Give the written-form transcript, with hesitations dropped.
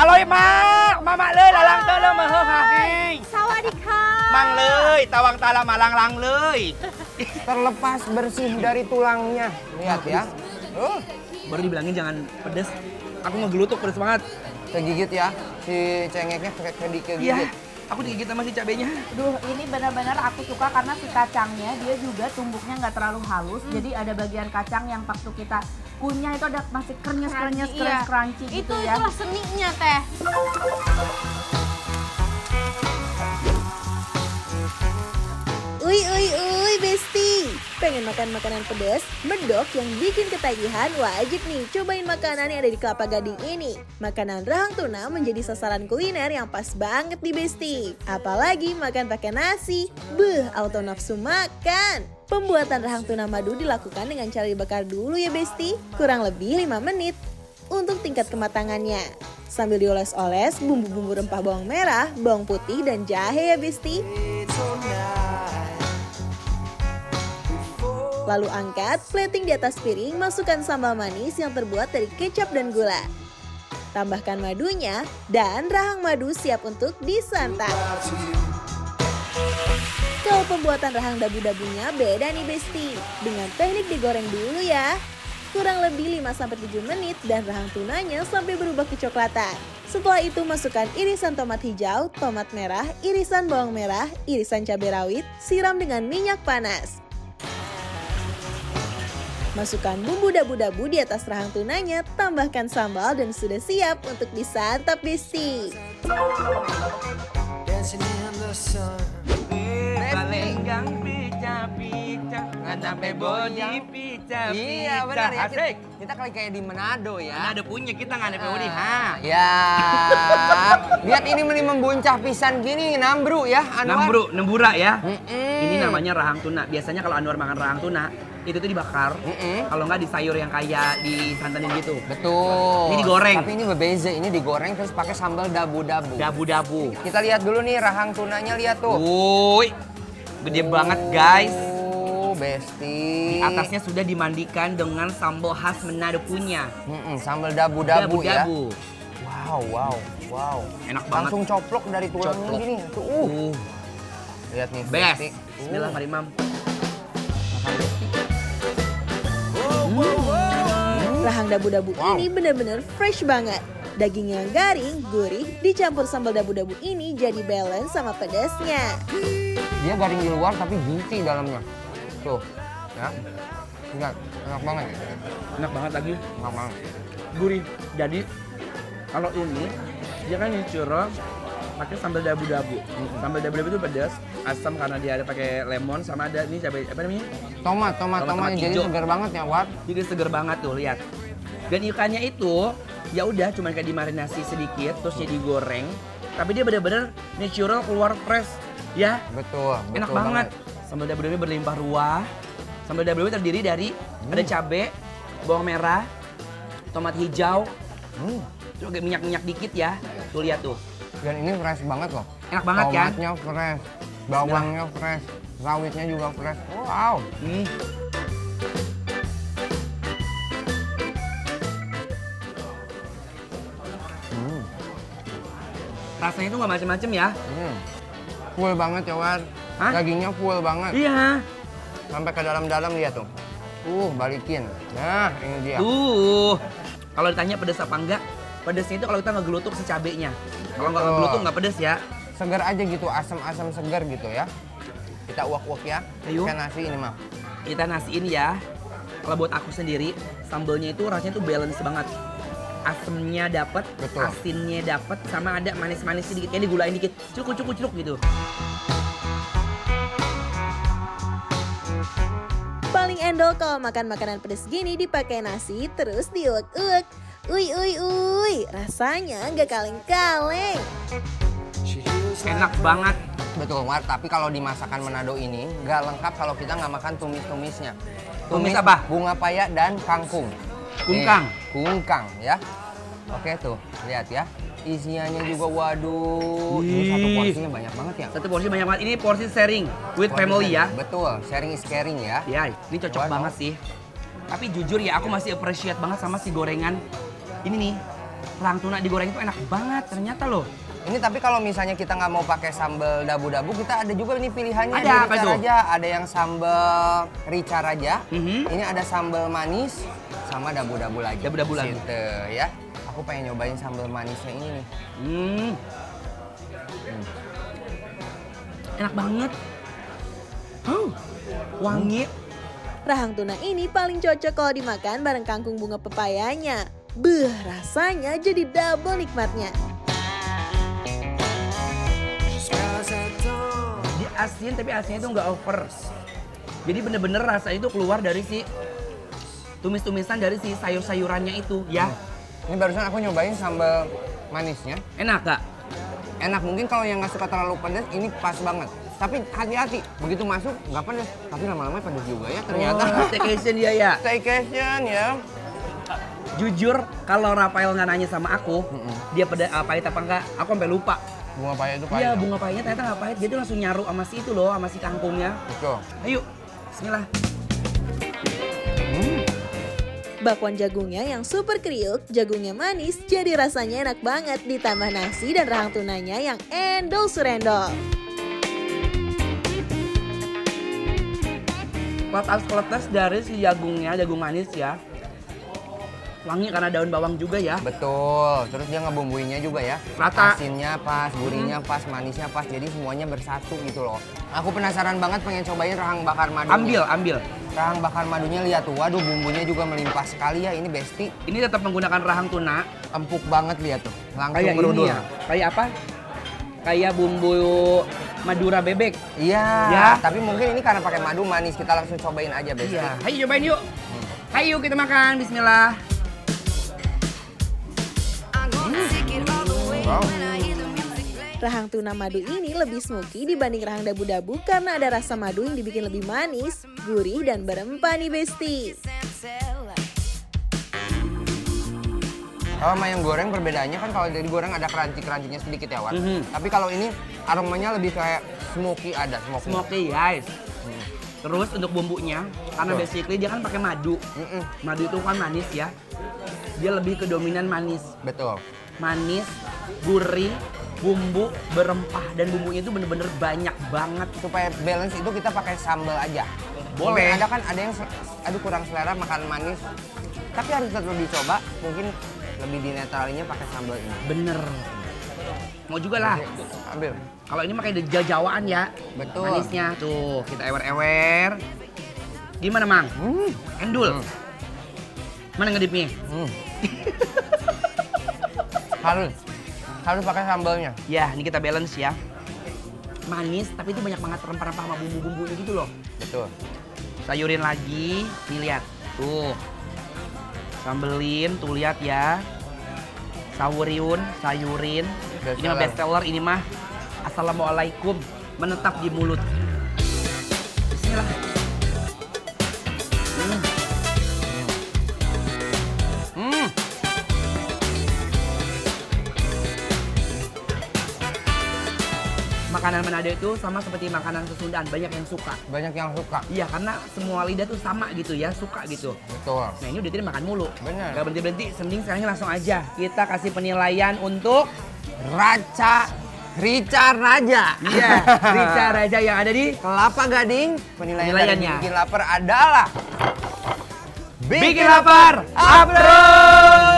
อร่อยมากมาเลยละลังเตอร์เริ่มมาเฮ้อค่ะพี่ สวัสดีค่ะ มังเลยตาวางตาละมาลังเลย Terlepas bersih dari tulangnya. Lihat ya. Baru dibilangin jangan pedes. Aku ngegelutuk pedes banget. Kegigit ya. Si cengeknya kegigit. Iya, aku digigit sama si cabenya. Duh, ini benar-benar aku suka karena si kacangnya dia juga tumbuknya nggak terlalu halus. Jadi ada bagian kacang yang waktu kita kunyah itu ada masih krenyes-krenyes, crunchy gitu ya. Itulah seninya teh. Uy, Besti. Pengen makan makanan pedas, medok yang bikin ketagihan? Wajib nih cobain makanan yang ada di Kelapa Gading ini. Makanan rahang tuna menjadi sasaran kuliner yang pas banget di Besti. Apalagi makan pakai nasi. Auto nafsu makan. Pembuatan rahang tuna madu dilakukan dengan cara dibakar dulu ya Besti, kurang lebih 5 menit. Untuk tingkat kematangannya, sambil dioles-oles bumbu-bumbu rempah bawang merah, bawang putih, dan jahe ya Besti. Lalu angkat, plating di atas piring, masukkan sambal manis yang terbuat dari kecap dan gula. Tambahkan madunya, dan rahang madu siap untuk disantap. Kalau pembuatan rahang dabu-dabunya beda nih Besti, dengan teknik digoreng dulu ya. Kurang lebih 5-7 menit dan rahang tunanya sampai berubah kecoklatan. Setelah itu masukkan irisan tomat hijau, tomat merah, irisan bawang merah, irisan cabai rawit, siram dengan minyak panas. Masukkan bumbu dabu-dabu di atas rahang tunanya, tambahkan sambal dan sudah siap untuk disantap Besti. Balenggang pica-pica, nggak sampai body pica-pica. Iya benar ya. Asik. Kita kayak di Manado ya. Ada punya kita nggak ada body, ha. Ya. Lihat ini membuncah pisan gini, nambru ya Anwar. Nembura ya. Ini namanya rahang tuna. Biasanya kalau Anwar makan rahang tuna, itu tuh dibakar. Kalau nggak di sayur yang kayak disantanin gitu. Betul. Ini digoreng. Tapi ini berbeza, ini digoreng terus pakai sambal dabu-dabu. Dabu-dabu. Kita lihat dulu nih rahang tunanya, lihat tuh. Wuih, gede banget guys. Besti. Di atasnya sudah dimandikan dengan sambal khas Manado punya. Sambal dabu-dabu ya. Dabu-dabu. Wow. Enak banget. Langsung coplok dari tulangnya gini. Tuh. Lihat nih. Best. Besti. Bismillah, mari Mam. Rahang dabu-dabu ini benar-benar fresh banget. Dagingnya garing, gurih, dicampur sambal dabu-dabu ini jadi balance sama pedasnya. Dia garing di luar tapi juicy dalamnya. Tuh, ya. Enak banget. Enak banget lagi. Enak banget. Gurih. Jadi kalau ini dia kan natural pakai sambal dabu-dabu. Sambal dabu-dabu itu pedas, asam karena dia ada pakai lemon sama ada ini cabai apa namanya? Tomat jadi hijau. segar banget ya, Wat. Jadi seger banget tuh, lihat. Dan ikannya itu ya udah cuma kayak dimarinasi sedikit terus jadi digoreng. Tapi dia benar-benar natural keluar fresh, ya. Betul. Enak banget. Sambal dabu-dabu berlimpah ruah. Sambal dabu-dabu terdiri dari ada cabai, bawang merah, tomat hijau. Terus kayak minyak-minyak dikit ya. Tuh lihat tuh. Dan ini fresh banget loh. Enak banget kan? Tomatnya fresh, bawangnya fresh, rawitnya juga fresh. Wow. Rasanya tuh nggak macem-macem ya. Full banget ya, Wan. Hah? Dagingnya full banget. Iya. Sampai ke dalam-dalam dia tuh. Balikin. Nah, ini dia. Kalau ditanya pedas apa enggak, pedasnya itu kalau kita ngegelutuk si cabenya. Kalau nggak ngegelutuk nggak pedas ya. Segar aja gitu, asam-asam segar gitu ya. Kita uak-uak ya. Ayo. Pakai nasi ini mah. Kita nasiin ya. Kalau buat aku sendiri, sambalnya itu rasanya tuh balance banget. Asemnya dapat, asinnya dapat, sama ada manis-manis sedikit, kayak digulain dikit, cuk gitu. Paling endol kalau makan makanan pedas gini dipakai nasi terus diuek-uek. Uy, rasanya nggak kaleng-kaleng. Enak banget. Betul, Mar. Tapi kalau di masakan Manado ini nggak lengkap kalau kita nggak makan tumis-tumisnya. Tumis apa? Bunga paya dan kangkung. Kungkang. Kungkang ya. Oke tuh, lihat ya. Isiannya juga waduh. Ini satu porsinya banyak banget ya. Satu porsi banyak banget. Ini porsi sharing with family ya. Betul, sharing is caring ya. Ya, ini cocok banget sih. Tapi jujur ya, aku masih appreciate banget sama si gorengan ini nih. Rahang tuna digoreng itu enak banget ternyata loh. Ini tapi kalau misalnya kita nggak mau pakai sambal dabu-dabu, kita ada juga ini pilihannya. Ada di apa Rica tuh? Raja. Ada yang sambal rica raja. Mhm. Ini ada sambal manis sama dabu-dabu lagi. Dabu-dabu lagi. Gitu, ya. Aku pengen nyobain sambal manisnya ini nih. Enak banget. Wangi. Rahang tuna ini paling cocok kalau dimakan bareng kangkung bunga pepayanya. Beuh, rasanya jadi double nikmatnya. Dia asin tapi asinnya itu nggak over. Jadi bener-bener rasa itu keluar dari si tumis-tumisan dari si sayur-sayurannya itu ya. Ini barusan aku nyobain sambal manisnya. Enak gak? Enak, mungkin kalau yang nggak suka terlalu pedas ini pas banget. Tapi hati-hati, begitu masuk nggak pedas. Tapi lama-lama pedas juga ya ternyata. Oh, staycation dia ya. Staycation ya. Jujur kalau Rafael nggak nanya sama aku, dia pahit apa enggak, aku sampai lupa. Bunga paya itu pahit. Iya, bunga pahitnya ternyata nggak pahit. Dia tuh langsung nyaru sama si itu loh, sama si kangkungnya. Betul. Ayo, bismillah. Bakwan jagungnya yang super kriuk, jagungnya manis, jadi rasanya enak banget ditambah nasi dan rahang tunanya yang endol surendol. Kletas-kletas dari si jagungnya, jagung manis ya. Wangi karena daun bawang juga ya. Betul. Terus dia ngebumbuinya juga ya. Rata. Asinnya pas, gurihnya pas, manisnya pas. Jadi semuanya bersatu gitu loh. Aku penasaran banget pengen cobain rahang bakar madunya. Ambil. Rahang bakar madunya lihat tuh. Waduh, bumbunya juga melimpah sekali ya. Ini besti. Ini tetap menggunakan rahang tuna. Empuk banget lihat tuh. Langsung Kayak ini merudul. ya. Kayak apa? Kayak bumbu Madura bebek. Iya. Ya. Tapi mungkin ini karena pakai madu manis. Kita langsung cobain aja besti. Iya. Ayo cobain yuk. Ayo kita makan. Bismillah. Wow. Rahang tuna madu ini lebih smoky dibanding rahang dabu-dabu karena ada rasa madu yang dibikin lebih manis, gurih, dan berempah nih besti. Kalau sama yang goreng perbedaannya kan kalau dari goreng ada crunchy-crunchy-nya sedikit ya, Wan. Tapi kalau ini aromanya lebih kayak smoky ada, Smoky guys. Terus untuk bumbunya, karena basically dia kan pakai madu. Madu itu kan manis ya. Dia lebih ke dominan manis. Betul. Manis, gurih, bumbu, berempah. Dan bumbunya itu bener-bener banyak banget. Supaya balance itu kita pakai sambal aja. Boleh. Mungkin ada kan ada yang aduh kurang selera makan manis. Tapi harus tetap dicoba, mungkin lebih dinetralinnya pakai sambal ini. Bener. Mau juga lah. Ambil. Kalau ini pakai jawaan ya. Betul. Manisnya tuh, kita ewer-ewer. Gimana, Mang? Endul. Mana ngedipnya? Harus pakai sambalnya. Ya, ini kita balance ya. Manis, tapi itu banyak banget rempah-rempah sama bumbu-bumbunya gitu loh. Betul. Sayurin lagi, nih lihat. Tuh. Sambelin, tuh lihat ya. Sayurin. Ini mah best seller, ini mah assalamualaikum, menetap di mulut. Bismillah. Makanan Manado itu sama seperti makanan Kesundaan, banyak yang suka. Banyak yang suka. Iya, karena semua lidah tuh sama gitu ya, suka gitu. Betul. Nah ini udah tadi makan mulu. Bener. Gak berhenti-berhenti, mending sekarang langsung aja. Kita kasih penilaian untuk Rica Raja. Iya, Rica Raja yang ada di Kelapa Gading. Penilaiannya Penilaiannya. bikin lapar adalah Bikin Lapar Approve!